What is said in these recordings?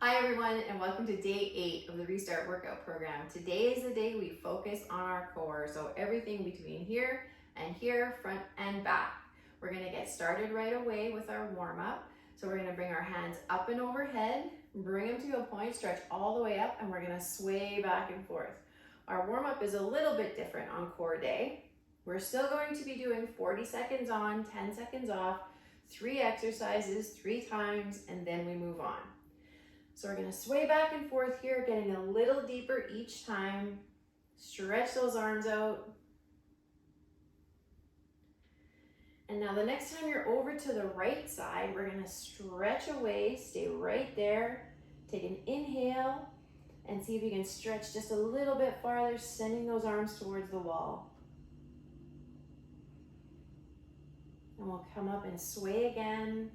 Hi everyone, and welcome to day 8 of the Restart Workout Program. Today is the day we focus on our core, so everything between here and here, front and back. We're gonna get started right away with our warm-up. So we're gonna bring our hands up and overhead, bring them to a point, stretch all the way up, and we're gonna sway back and forth. Our warm-up is a little bit different on core day. We're still going to be doing 40 seconds on, 10 seconds off, 3 exercises, 3 times, and then we move on. So we're gonna sway back and forth here, getting a little deeper each time. Stretch those arms out. And now the next time you're over to the right side, we're gonna stretch away, stay right there. Take an inhale and see if you can stretch just a little bit farther, sending those arms towards the wall. And we'll come up and sway again.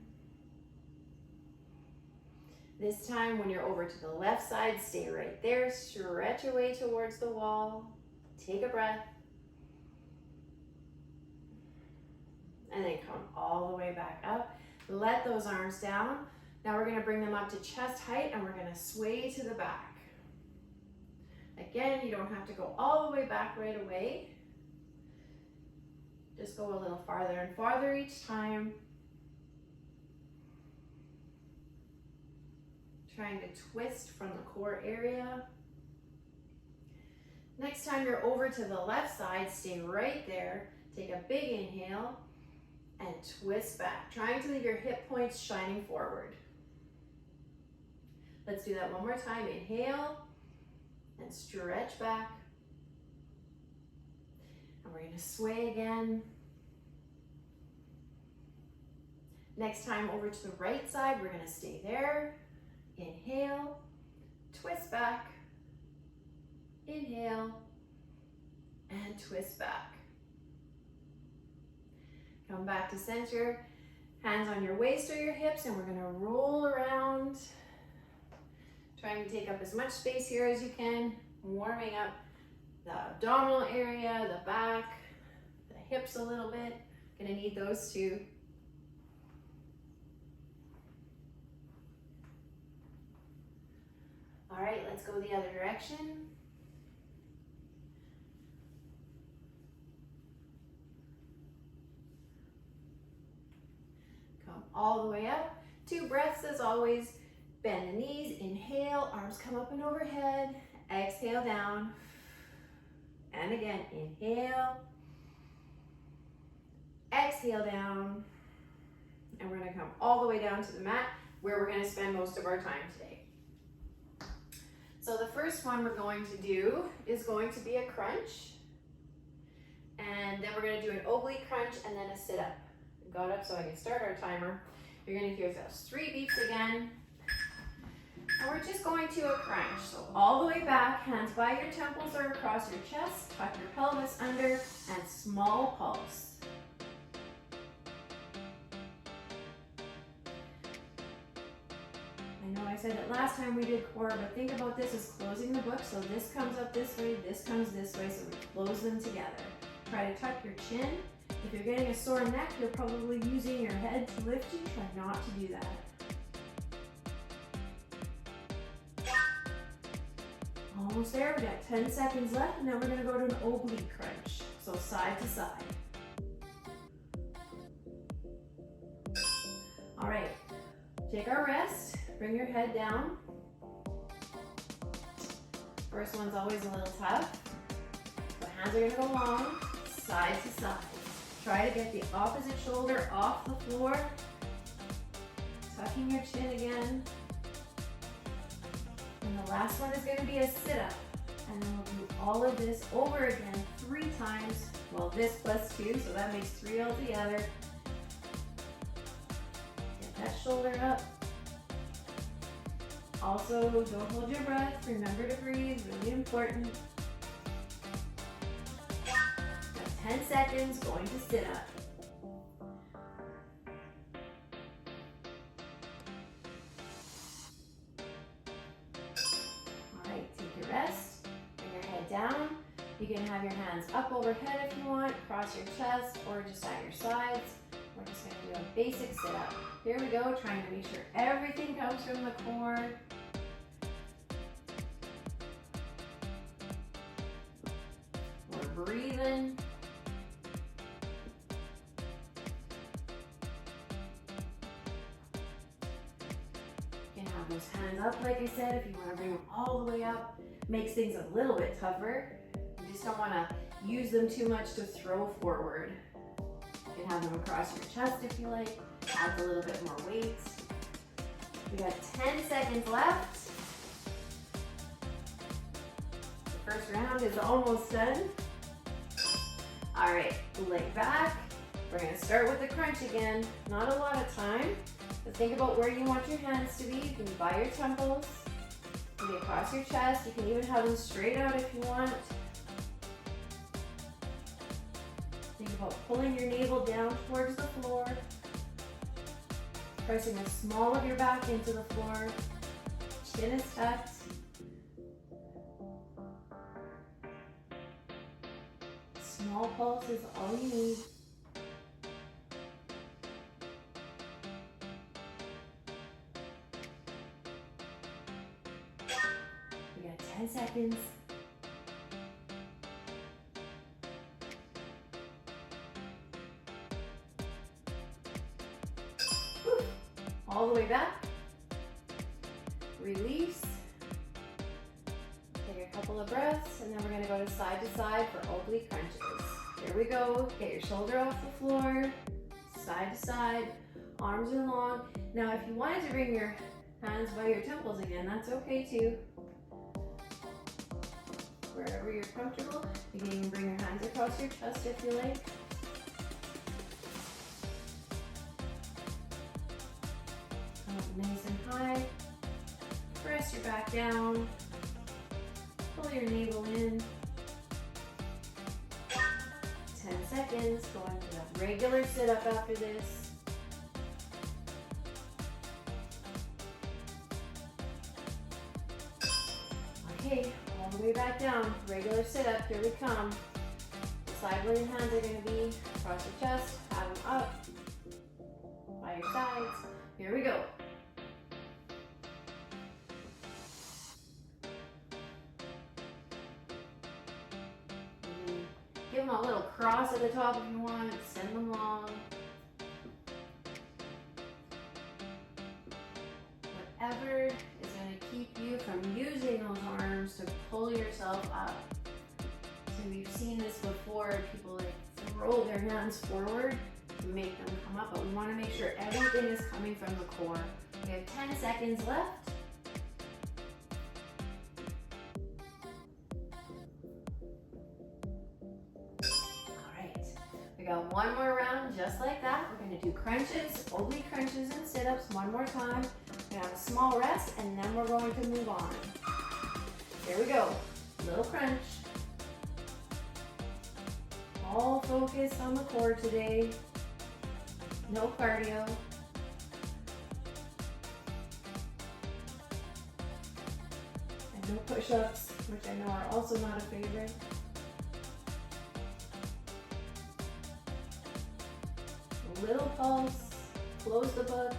This time, when you're over to the left side, stay right there, stretch away towards the wall, take a breath, and then come all the way back up. Let those arms down. Now we're gonna bring them up to chest height and we're gonna sway to the back. Again, you don't have to go all the way back right away. Just go a little farther and farther each time. Trying to twist from the core area. Next time you're over to the left side, stay right there. Take a big inhale and twist back, trying to leave your hip points shining forward. Let's do that one more time. Inhale and stretch back. And we're gonna sway again. Next time over to the right side, we're gonna stay there. Inhale, twist back, inhale, and twist back. Come back to center, hands on your waist or your hips, and we're gonna roll around, trying to take up as much space here as you can, warming up the abdominal area, the back, the hips a little bit. Gonna need those too. All right, let's go the other direction. Come all the way up. 2 breaths as always. Bend the knees, inhale, arms come up and overhead. Exhale down. And again, inhale. Exhale down. And we're gonna come all the way down to the mat where we're gonna spend most of our time today. So the first one we're going to do is going to be a crunch. And then we're gonna do an oblique crunch and then a sit-up. Got up so I can start our timer. You're gonna hear those 3 beeps again. And we're just going to a crunch. So all the way back, hands by your temples or across your chest, tuck your pelvis under, and small pulse. I know I said it last time we did core, but think about this as closing the book. So this comes up this way, this comes this way, so we close them together. Try to tuck your chin. If you're getting a sore neck, you're probably using your head to lift you. Try not to do that. Almost there, we got 10 seconds left, and then we're gonna go to an oblique crunch. So side to side. All right, take our rest. Bring your head down. First one's always a little tough. The hands are gonna go long, side to side. Try to get the opposite shoulder off the floor. Tucking your chin again. And the last one is gonna be a sit-up. And then we'll do all of this over again 3 times. Well, this plus 2, so that makes 3 altogether. Get that shoulder up. Also, don't hold your breath. Remember to breathe, really important. Got 10 seconds, going to sit up. All right, take your rest. Bring your head down. You can have your hands up overhead if you want, across your chest, or just at your sides. We're just gonna do a basic sit up. Here we go, trying to make sure everything comes from the core. breathing. You can have those hands up, like I said, if you want to bring them all the way up. Makes things a little bit tougher. You just don't want to use them too much to throw forward. You can have them across your chest if you like. Adds a little bit more weight. We got 10 seconds left. The first round is almost done. All right, leg back. We're gonna start with the crunch again. Not a lot of time, but think about where you want your hands to be. You can be by your temples, you can be across your chest. You can even have them straight out if you want. Think about pulling your navel down towards the floor. Pressing the small of your back into the floor. Chin is tucked. Small pulse is all you need. We got 10 seconds. Whew. All the way back. Release. Take a couple of breaths, and then we're going to go to side for oblique crunches. Here we go. Get your shoulder off the floor, side to side. Arms are long. Now, if you wanted to bring your hands by your temples again, that's okay too. Wherever you're comfortable, you can even bring your hands across your chest if you like. Come up nice and high. Press your back down. Pull your navel in. 10 seconds. Go into a regular sit-up after this. Okay, all the way back down. Regular sit-up. Here we come. Decide where your hands are going to be. Across your chest. Have them up. By your sides. Here we go. Give them a little cross at the top if you want. Send them long. Whatever is going to keep you from using those arms to pull yourself up. So we've seen this before. People like throw their hands forward to make them come up, but we want to make sure everything is coming from the core. We have 10 seconds left. We got one more round just like that. We're going to do crunches, oblique crunches and sit-ups one more time. We're going to have a small rest and then we're going to move on. Here we go. Little crunch. All focus on the core today. No cardio. And no push-ups, which I know are also not a favorite. Little pulse, close the book.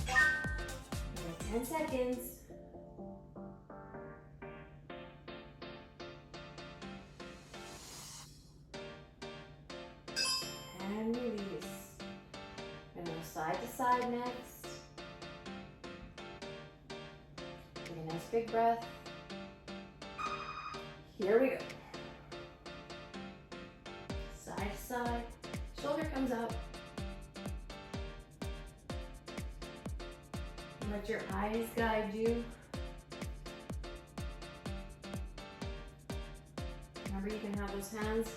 We have 10 seconds. And release. We're going to go side to side next. Take a nice big breath. Here we go. Side, shoulder comes up. Let your eyes guide you. Remember, you can have those hands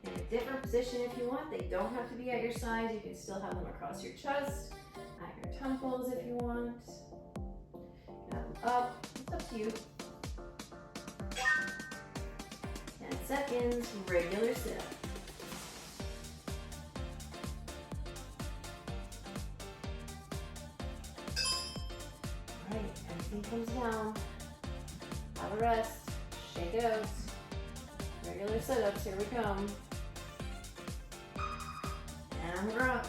in a different position if you want. They don't have to be at your sides. You can still have them across your chest, at your temples if you want. Have them up. It's up to you. 10 seconds, regular sit-up. Everything comes down. Have a rest. Shake it out. Regular sit-ups. Here we come. And we're up.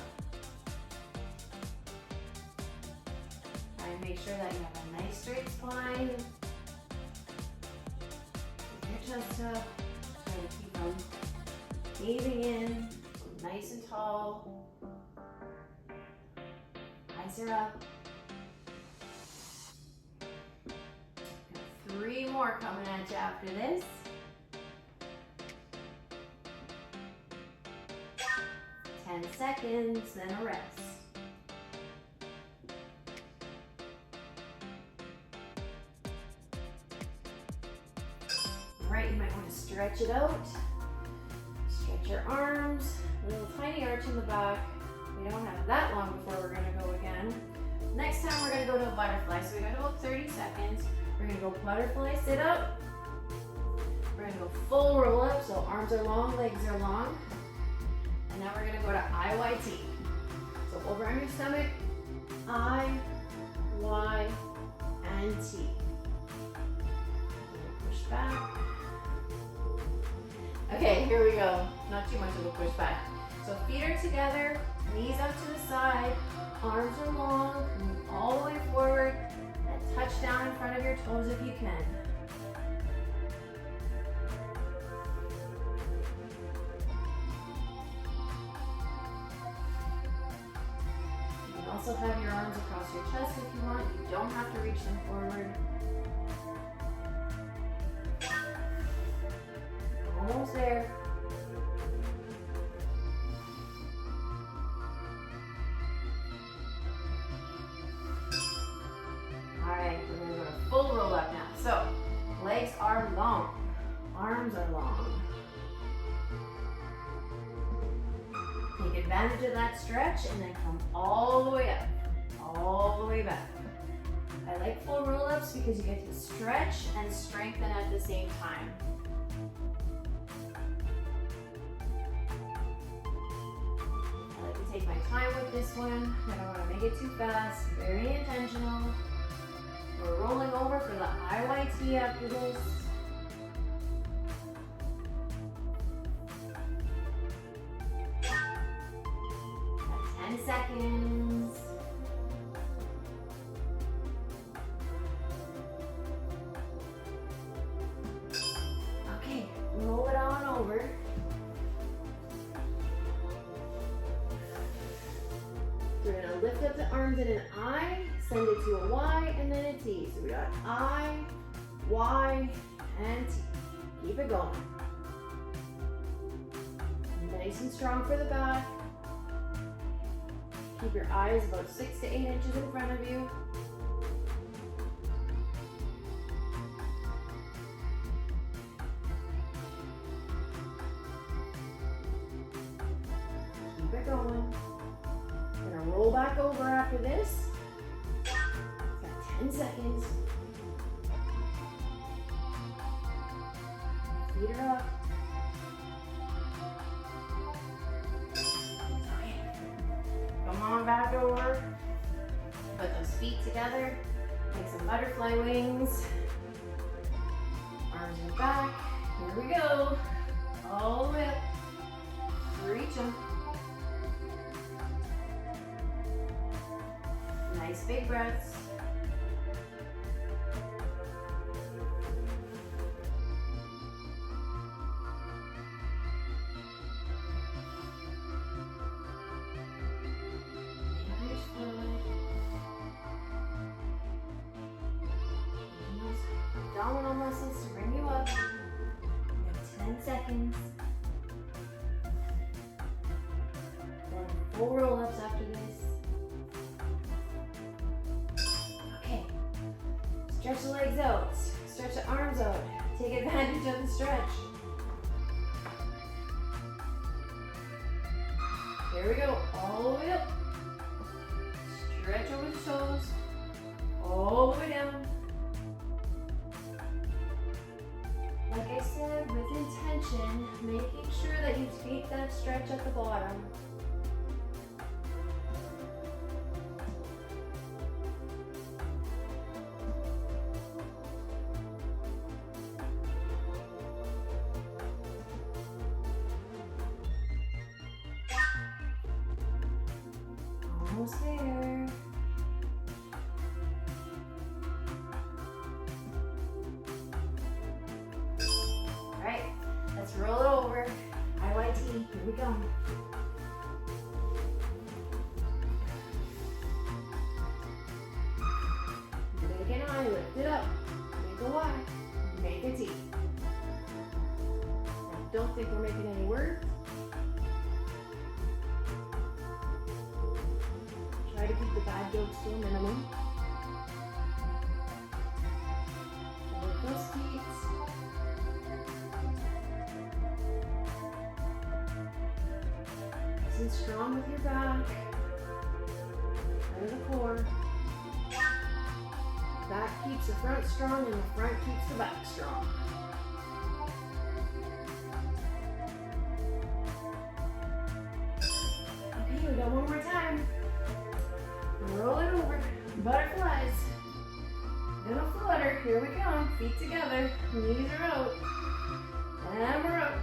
Try and make sure that you have a nice straight spine. chest up. Try to keep them gazing in, nice and tall. Eyes are up. 3 more coming at you after this. 10 seconds, then a rest. All right, you might want to stretch it out. Stretch your arms, a little tiny arch in the back. We don't have that long before we're gonna go again. Next time we're gonna go to a butterfly. So we got about 30 seconds. We're gonna go butterfly sit up. We're gonna go full roll up, so arms are long, legs are long. And now we're gonna go to IYT. So over on your stomach, I, Y, and T. Push back. Okay, here we go. Not too much of a push back. So feet are together, knees up to the side, arms are long, move all the way forward, and touch down in front of your toes if you can. You can also have your arms across your chest if you want. You don't have to reach them forward. Almost there. Alright, we're going to go to full roll up now. So, legs are long, arms are long. Take advantage of that stretch and then come all the way up, all the way back. I like full roll ups because you get to stretch and strengthen at the same time. Take my time with this one. I don't want to make it too fast. Very intentional. We're rolling over for the IYT after this. Got 10 seconds. Okay, roll it on over. We're gonna lift up the arms in an I, send it to a Y, and then a T. So we got I, Y, and T. Keep it going. Nice and strong for the back. Keep your eyes about 6 to 8 inches in front of you. Keep it going. Roll back over after this. Got 10 seconds. Feet are up. Okay. Come on back over. Put those feet together. Make some butterfly wings. Arms are back. Here we go. All the way up. Reach them. Nice big breaths. Abdominal muscles to bring you up. You have 10 seconds. Then full roll-ups after this. Stretch the legs out, stretch the arms out, take advantage of the stretch. Here we go, all the way up. Stretch over the toes, all the way down. Like I said, with intention, making sure that you take that stretch at the bottom. Almost there. don't think we're making any work. Try to keep the bad jokes to a minimum. Work those feet. Nice and strong with your back. Out of the core. Back keeps the front strong and the front keeps the back strong. Okay, we got one more time. Roll it over. Butterflies. Then a flutter. Here we go. Feet together. Knees are out. And we're up.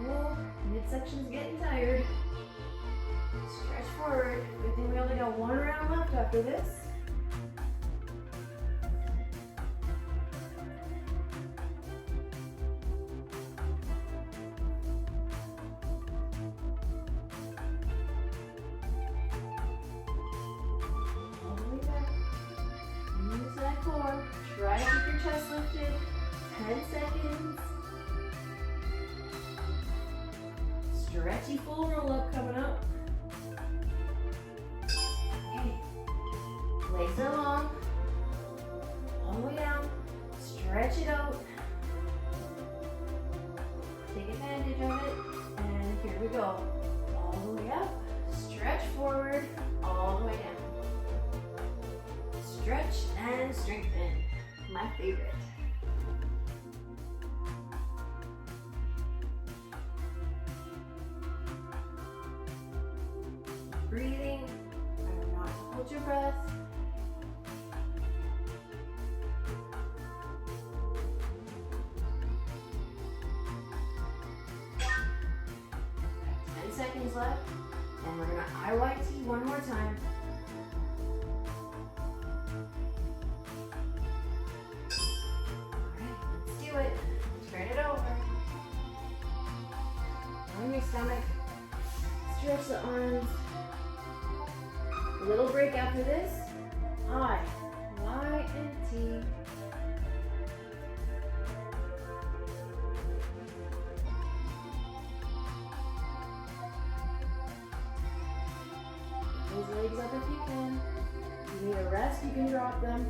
Cool. Midsection's getting tired. Stretch forward. Good thing we only got one round left after this. All the way back. Use that core. Try to keep your chest lifted. 10 seconds. Stretchy full roll up coming up. Legs are long, all the way down, stretch it out, take advantage of it, and here we go. All the way up, stretch forward, all the way down. Stretch and strengthen, my favorite. Breathing, try not to hold your breath. 10 seconds left, and we're gonna IYT one more time. Alright, let's do it. Turn it over. On your stomach. Stretch the arms. A little break after this. I, Y, and T. Those legs up if you can. If you need a rest, you can drop them.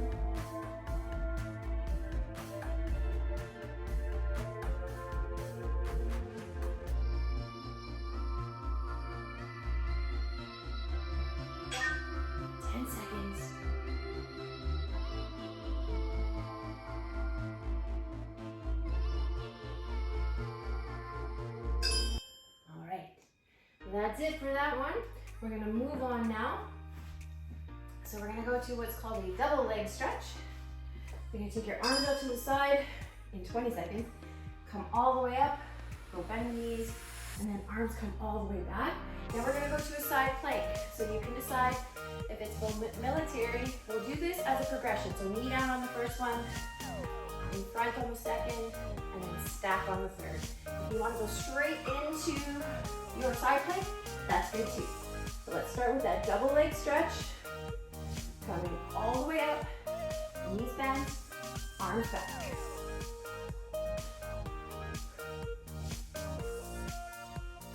That's it for that one. We're gonna move on now. So we're gonna go to what's called a double leg stretch. You're gonna take your arms out to the side in 20 seconds. Come all the way up, go bend the knees, and then arms come all the way back. Now we're gonna go to a side plank. So you can decide if it's military. We'll do this as a progression. So knee down on the first one, in front on the second, and then stack on the third. If you want to go straight into your side plank, that's good too. So let's start with that double leg stretch. Coming all the way up, knees bent, arms back.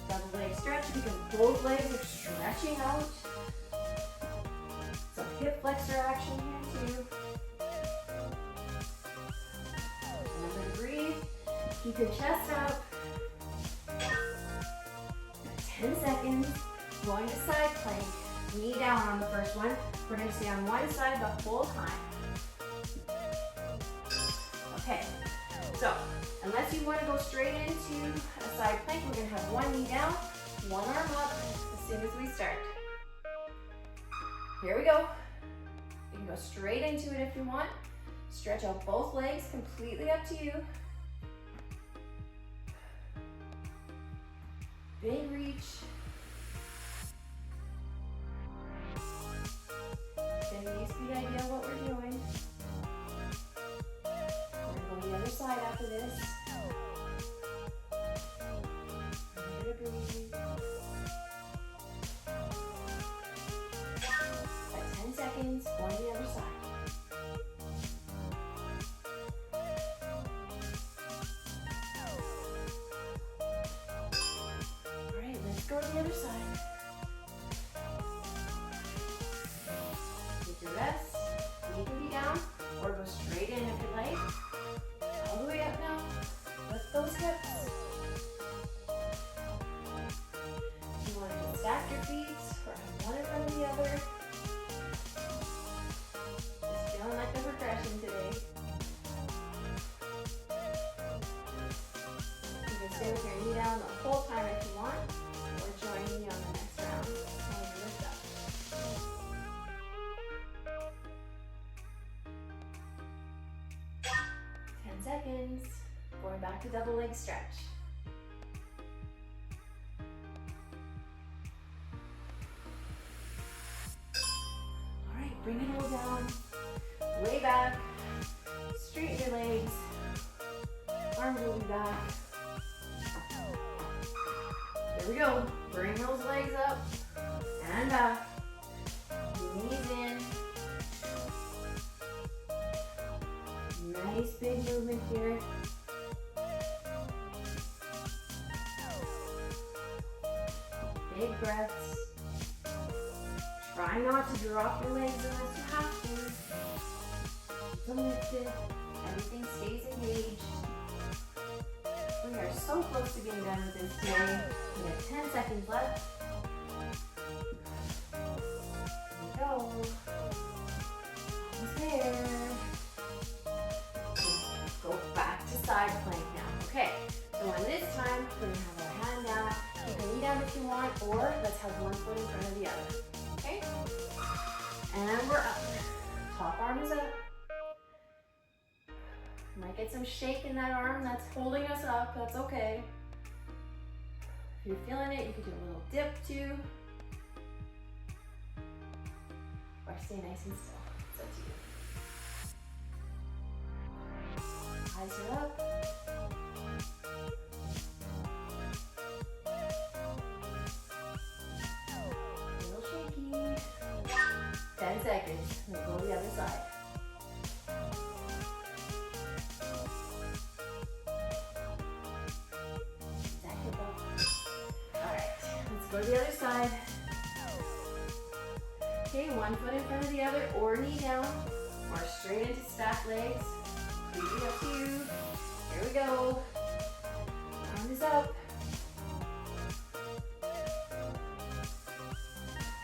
Double leg stretch because both legs are stretching out. Some hip flexor action here too. Remember to breathe. Keep your chest up. 10 seconds. Going to side plank. Knee down on the first one. We're going to stay on one side the whole time. Okay. So, unless you want to go straight into a side plank, we're going to have one knee down, one arm up as soon as we start. Here we go. You can go straight into it if you want. Stretch out both legs, completely up to you. Big reach. Getting used to the idea of what we're doing. We're going to go to the other side after this. Remember to breathe. At 10 seconds, going to the other side. the other side. Take your rest. You can be down or go straight in if you like. All the way up now. Lift those hips. You want to stack your feet or have one in front of the other. Just feeling like the progression today. You can stay with your knee down the whole time if you want, or join me on the next round. And lift up. 10 seconds. Going back to double leg stretch. All right, bring it all down. Way back. Straighten your legs. Arms will be back. There we go. Bring those legs up and back. Knees in. Nice big movement here. Big breaths. Try not to drop your legs unless you have to. Keep them lifted. Everything stays engaged. We are so close to being done with this today. We have 10 seconds left. Here we go. Almost there. Go back to side plank now. Okay, so on this time, we're gonna have our hand down. Keep your knee down if you want, or let's have one foot in front of the other. Okay? And we're up. Top arm is up. Might get some shake in that arm that's holding us up. That's okay. If you're feeling it, you could do a little dip too. Or stay nice and still. It's up to you. Eyes are up. A little shaky. 10 seconds. We'll go to the other side. Go to the other side. Okay, one foot in front of the other or knee down or straight into stacked legs. Completely up to you. Here we go. Arm is up.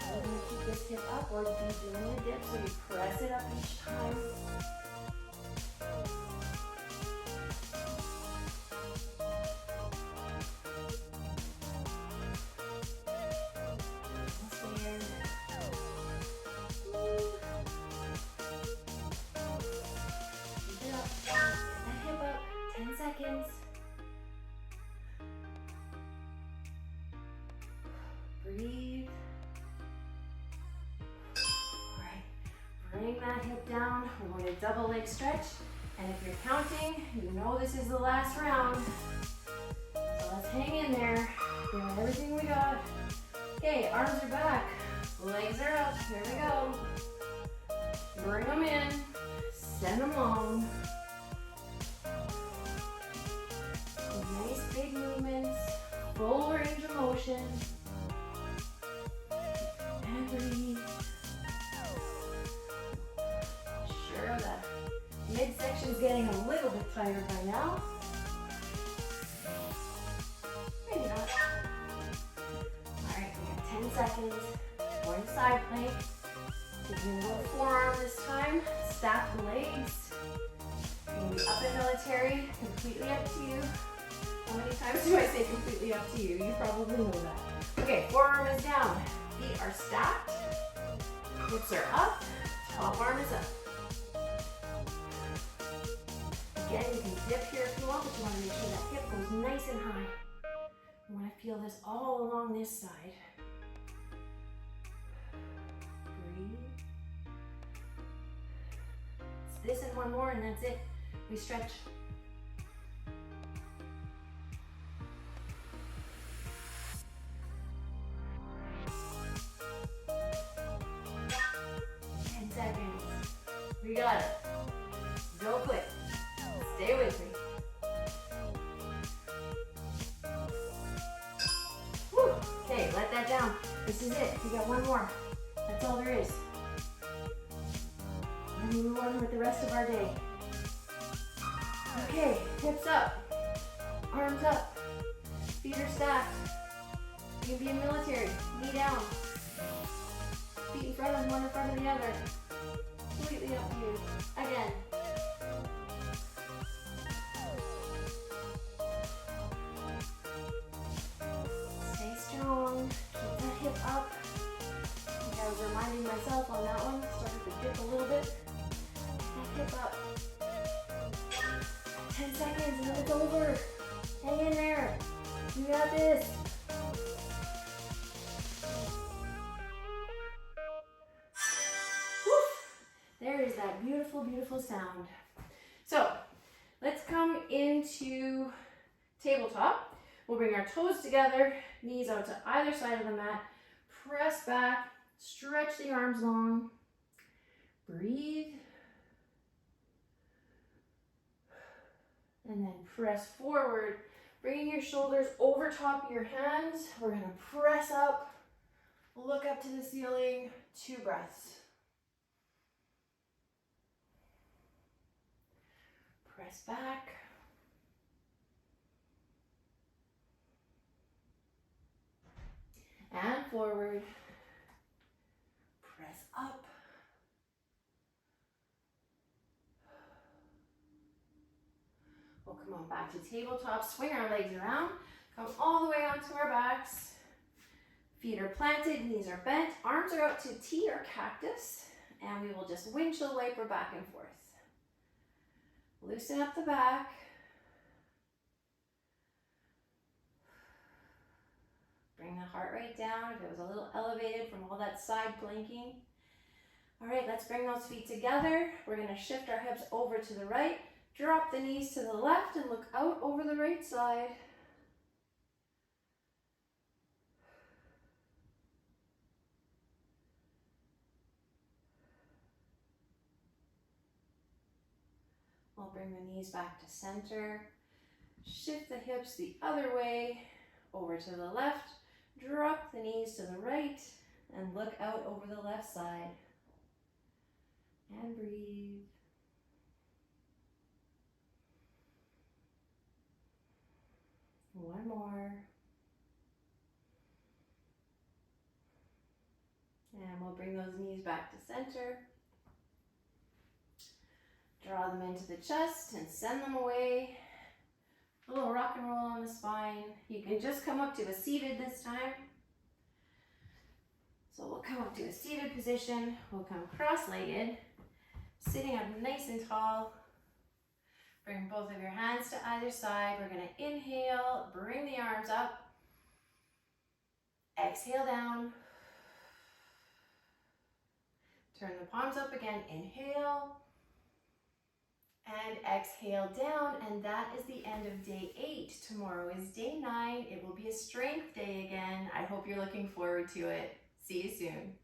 We're going to keep this hip up or be doing the dip so you press it up each time. Breathe. All right, bring that hip down. We're going to double leg stretch. And if you're counting, you know this is the last round. So let's hang in there. Give it everything we got. Okay, arms are back. Legs are up. Here we go. Bring them in. Send them long. Nice big movements. Full range of motion. And breathe. Sure, the midsection's getting a little bit tighter by now. Maybe not. Alright, we got 10 seconds. Going to side plank. Taking a little forearm this time. Stack the legs. You're going to be up in military. Completely up to you. How many times do I say completely up to you? You probably know that. Okay, forearm is down. Feet are stacked. Hips are up. Top arm is up. Again, you can dip here if you want, but you want to make sure that hip goes nice and high. You want to feel this all along this side. Breathe. It's this and one more, and that's it. We stretch. We got it. Go quick. Stay with me. Whew. Okay, This is it. We got one more. That's all there is. And we move on with the rest of our day. Okay, hips up, arms up, feet are stacked. You can be in military, knee down, feet in front of one in front of the other. Completely up to you. Again. Stay strong, keep that hip up. I think I was reminding myself on that one, started to dip a little bit. That hip up. 10 seconds and then it's over. Hang in there. You got this. Whew. There is that beautiful, beautiful sound. So let's come into tabletop. We'll bring our toes together, knees out to either side of the mat. Press back, stretch the arms long. Breathe. And then press forward, bringing your shoulders over top of your hands. We're gonna press up, look up to the ceiling, 2 breaths. Press back. And forward. Press up. We'll come on back to tabletop, swing our legs around, come all the way onto our backs. Feet are planted, knees are bent, arms are out to T or cactus, and we will just windshield wiper back and forth. Loosen up the back. Bring the heart rate down if it was a little elevated from all that side planking. All right, let's bring those feet together. We're gonna shift our hips over to the right. Drop the knees to the left and look out over the right side. We'll bring the knees back to center. Shift the hips the other way, over to the left. Drop the knees to the right and look out over the left side. And breathe. One more. And we'll bring those knees back to center. Draw them into the chest and send them away. A little rock and roll on the spine. You can just come up to a seated this time. So we'll come up to a seated position. We'll come cross-legged, sitting up nice and tall. Bring both of your hands to either side. We're going to inhale, bring the arms up. Exhale down. Turn the palms up again. Inhale. And exhale down. And that is the end of day 8. Tomorrow is day 9. It will be a strength day again. I hope you're looking forward to it. See you soon.